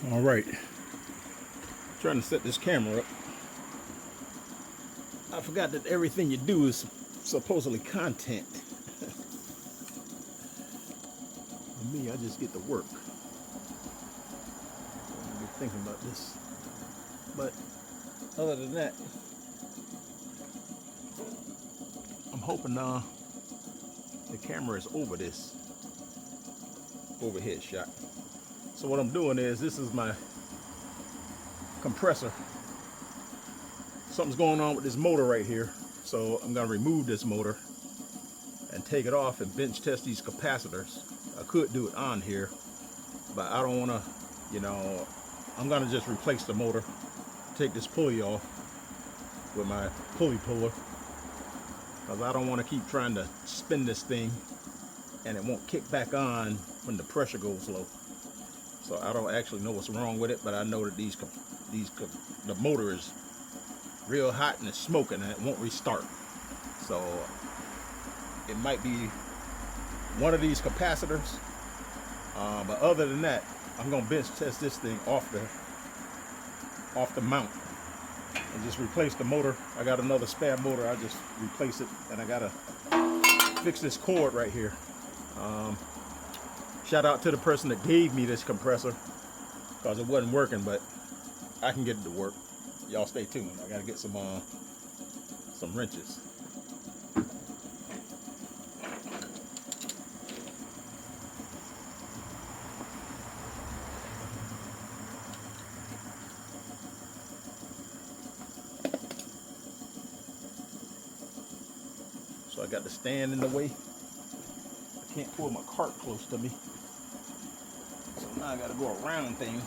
All right, trying to set this camera up. I forgot that everything you do is supposedly content. For me, I just get to work. I'll be thinking about this. But other than that, I'm hoping the camera is over this overhead shot. So what I'm doing is, this is my compressor. Something's going on with this motor right here, so I'm gonna remove this motor and take it off and bench test these capacitors. I could do it on here, but I don't want to, I'm gonna just replace the motor, take this pulley off with my pulley puller, because I don't want to keep trying to spin this thing and it won't kick back on when the pressure goes low. So I don't actually know what's wrong with it, but I know that the motor is real hot and it's smoking and it won't restart. So it might be one of these capacitors, but other than that, I'm gonna bench test this thing off the mount and just replace the motor. I got another spare motor, I just replace it, and I gotta fix this cord right here. Shout out to the person that gave me this compressor, because it wasn't working, but I can get it to work. Y'all stay tuned. I gotta get some wrenches. So I got the stand in the way. I can't pull my cart close to me. So now I gotta go around things.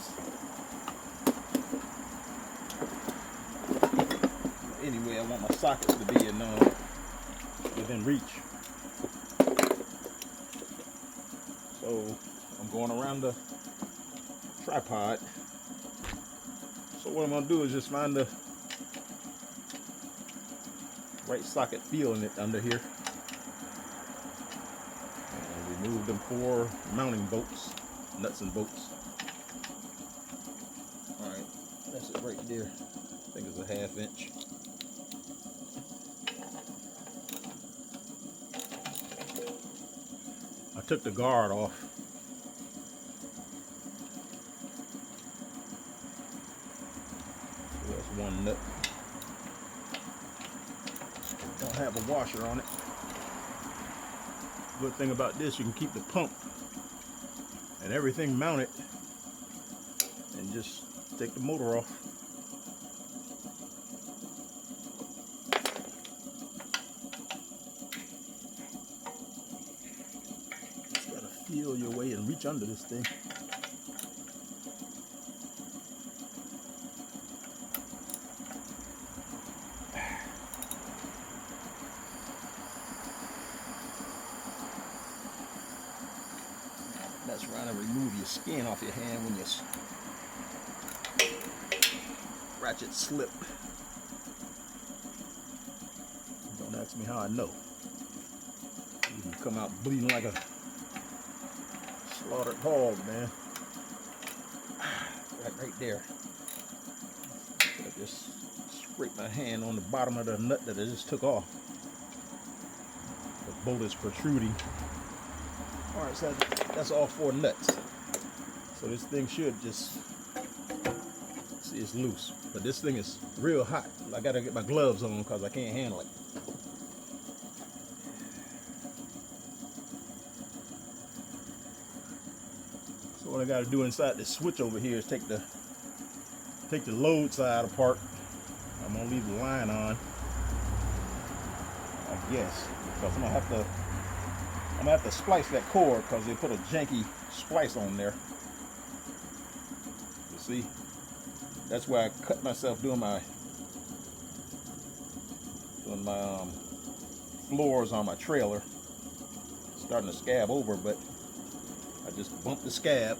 Anyway, I want my sockets to be within reach. So I'm going around the tripod. So what I'm gonna do is just find the right socket, feeling it under here, and remove them 4 mounting bolts, nuts and bolts. All right, that's it right there. I think it's a 1/2 inch. I took the guard off. So that's one nut. Don't have a washer on it. Good thing about this, you can keep the pump and everything mounted and just take the motor off. Just gotta feel your way and reach under this thing. That's trying to remove your skin off your hand when you ratchet slip. Don't ask me how I know. You can come out bleeding like a slaughtered hog, man. Right there. I just scrape my hand on the bottom of the nut that I just took off. The bolt is protruding. All right, so that's all 4 nuts. So this thing should just, see, it's loose, but this thing is real hot. I gotta get my gloves on because I can't handle it. So what I gotta do inside this switch over here is take the load side apart. I'm gonna leave the line on, I guess, because I'm gonna have to splice that cord, because they put a janky splice on there. You see, that's where I cut myself doing my floors on my trailer. It's starting to scab over, but I just bumped the scab.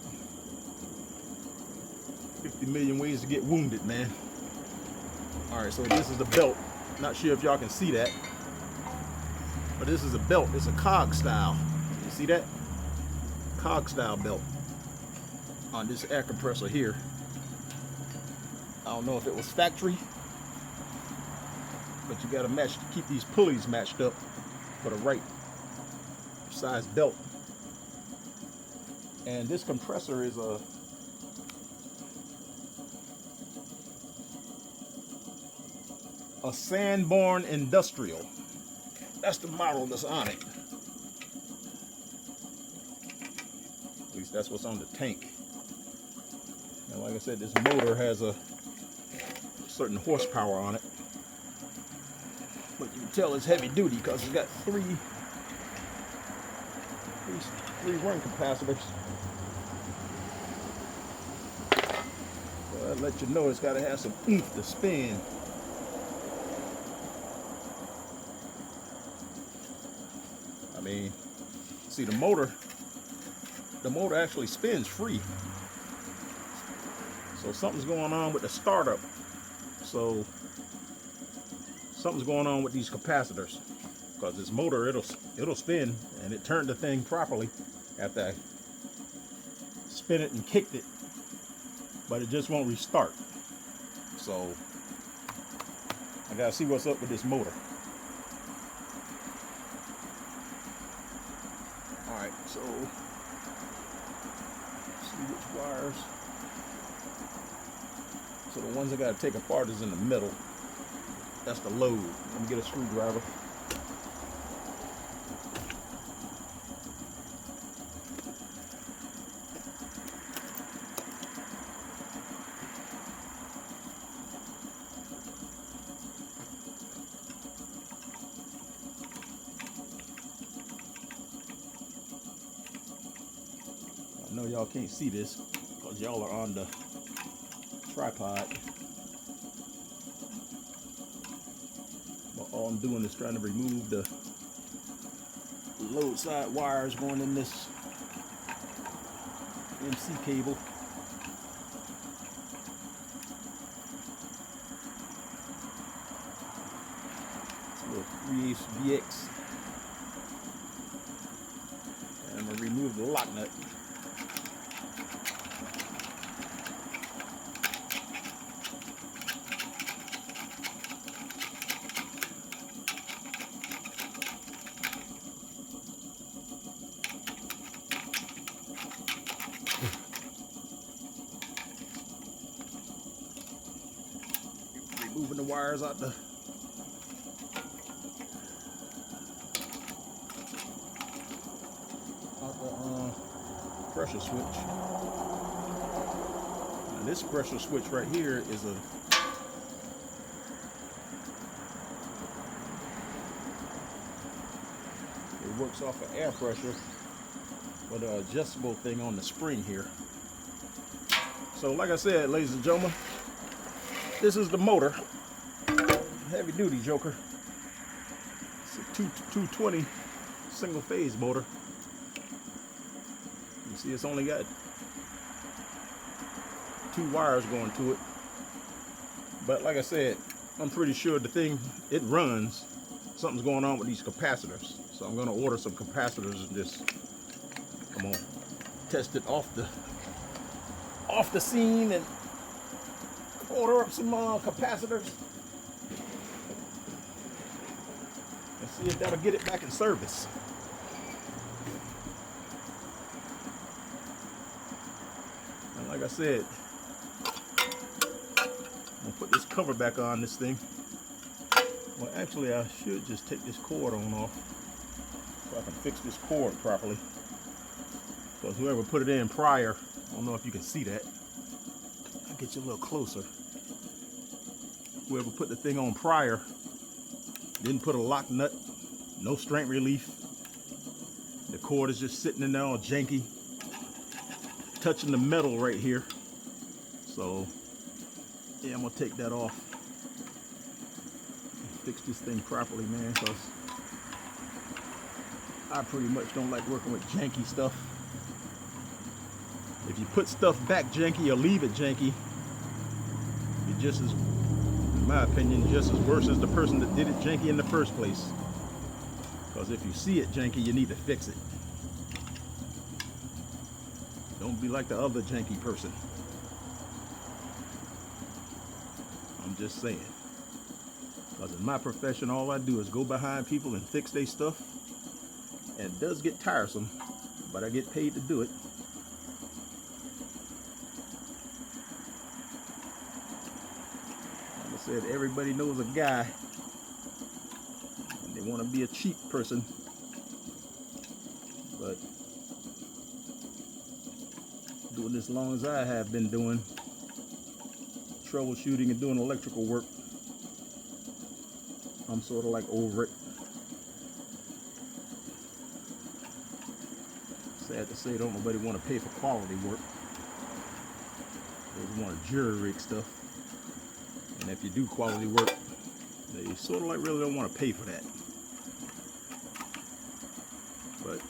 50 million ways to get wounded, man. All right, so this is the belt. Not sure if y'all can see that, but this is a belt. It's a cog style. You see that? Cog style belt. on this air compressor here. I don't know if it was factory, but you gotta keep these pulleys matched up for the right size belt. And this compressor is a Sanborn Industrial. That's the model that's on it. At least that's what's on the tank. And like I said, this motor has a certain horsepower on it. But you can tell it's heavy duty because it's got three ring capacitors. So that lets you know it's got to have some oomph to spin. I mean, see, the motor actually spins free. So something's going on with the startup. So something's going on with these capacitors, because this motor, it'll spin, and it turned the thing properly after I spin it and kicked it, but it just won't restart. So I gotta see what's up with this motor. All right, so see which wires. So the ones I gotta take apart is in the middle. That's the load. Let me get a screwdriver. I know y'all can't see this because y'all are on the tripod. But all I'm doing is trying to remove the load side wires going in this MC cable. It's a little 3/8 VX. And I'm going to remove the lock nut. Moving the wires out the pressure switch. Now this pressure switch right here is it works off of air pressure with an adjustable thing on the spring here. So like I said, ladies and gentlemen, this is the motor, heavy duty joker. It's a 220 single phase motor. You see it's only got 2 wires going to it. But like I said, I'm pretty sure the thing, it runs. Something's going on with these capacitors. So I'm gonna order some capacitors and just, I'm gonna test it off the scene and order up some capacitors and see if that'll get it back in service. And like I said, I'm gonna put this cover back on this thing. Well, actually, I should just take this cord on off so I can fix this cord properly. Because whoever put it in prior, I don't know if you can see that. I'll get you a little closer. Whoever put the thing on prior didn't put a lock nut, no strength relief. The cord is just sitting in there all janky, touching the metal right here. So yeah, I'm gonna take that off and fix this thing properly, man, because I pretty much don't like working with janky stuff. If you put stuff back janky or leave it janky, you're just as, in my opinion, just as worse as the person that did it janky in the first place. Because if you see it janky, you need to fix it. Don't be like the other janky person. I'm just saying. Because in my profession, all I do is go behind people and fix their stuff. And it does get tiresome, but I get paid to do it. Like I said, everybody knows a guy, and they want to be a cheap person. But doing this as long as I have been doing, troubleshooting and doing electrical work, I'm sort of like over it. Sad to say, don't nobody want to pay for quality work. They just want to jury rig stuff. And if you do quality work, they sort of like really don't want to pay for that. But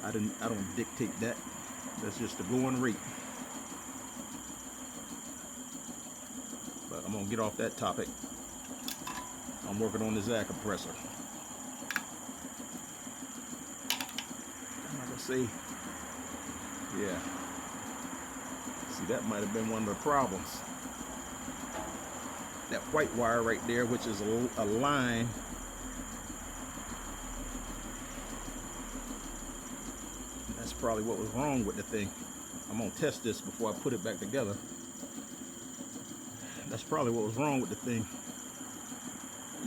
I don't dictate that. That's just the going rate. But I'm gonna get off that topic. I'm working on this air compressor. I'm gonna say, yeah. See, that might have been one of the problems. That white wire right there, which is a line. That's probably what was wrong with the thing. I'm gonna test this before I put it back together. That's probably what was wrong with the thing.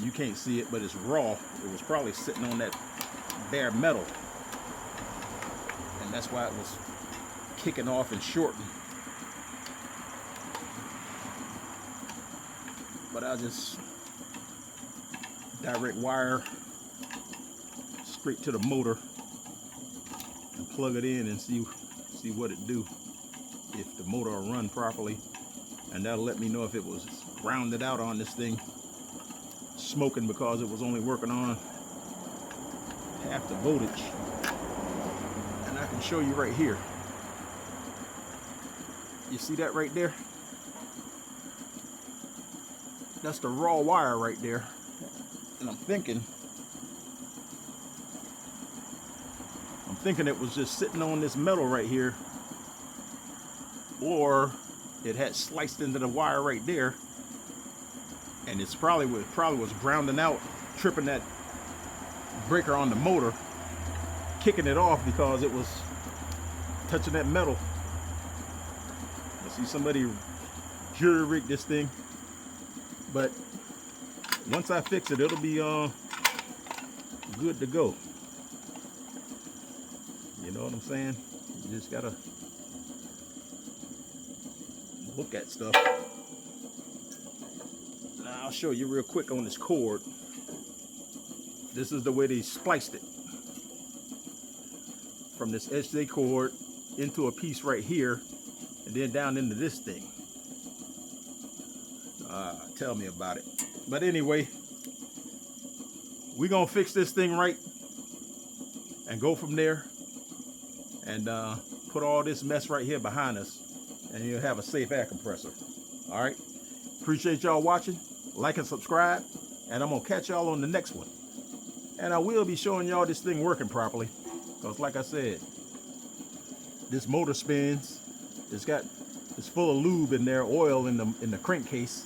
You can't see it, but it's raw. It was probably sitting on that bare metal. And that's why it was kicking off and shorting. But I'll just direct wire straight to the motor and plug it in and see what it do, if the motor will run properly. And that'll let me know if it was grounded out on this thing, smoking because it was only working on half the voltage. And I can show you right here. You see that right there? That's the raw wire right there. And I'm thinking it was just sitting on this metal right here, or it had sliced into the wire right there, and it's probably was grounding out, tripping that breaker on the motor, kicking it off because it was touching that metal. I see somebody jury rig this thing, but once I fix it, it'll be good to go. You know what I'm saying? You just gotta look at stuff. Now I'll show you real quick on this cord. This is the way they spliced it. From this HJ cord into a piece right here, and then down into this thing. Tell me about it. But anyway, we're gonna fix this thing right and go from there, and put all this mess right here behind us, and you'll have a safe air compressor. All right, appreciate y'all watching. Like and subscribe, and I'm gonna catch y'all on the next one. And I will be showing y'all this thing working properly, because like I said, this motor spins. It's full of lube in there, oil in the crankcase.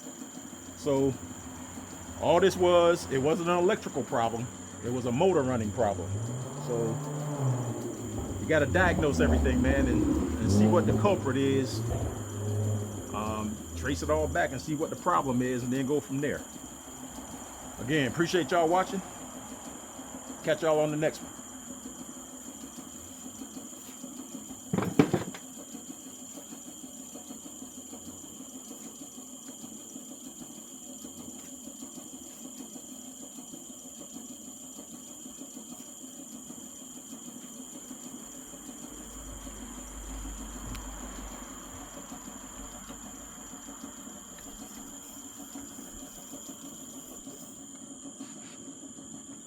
So all this it wasn't an electrical problem. It was a motor running problem. So you got to diagnose everything, man, and see what the culprit is. Trace it all back and see what the problem is, and then go from there. Again, appreciate y'all watching. Catch y'all on the next one.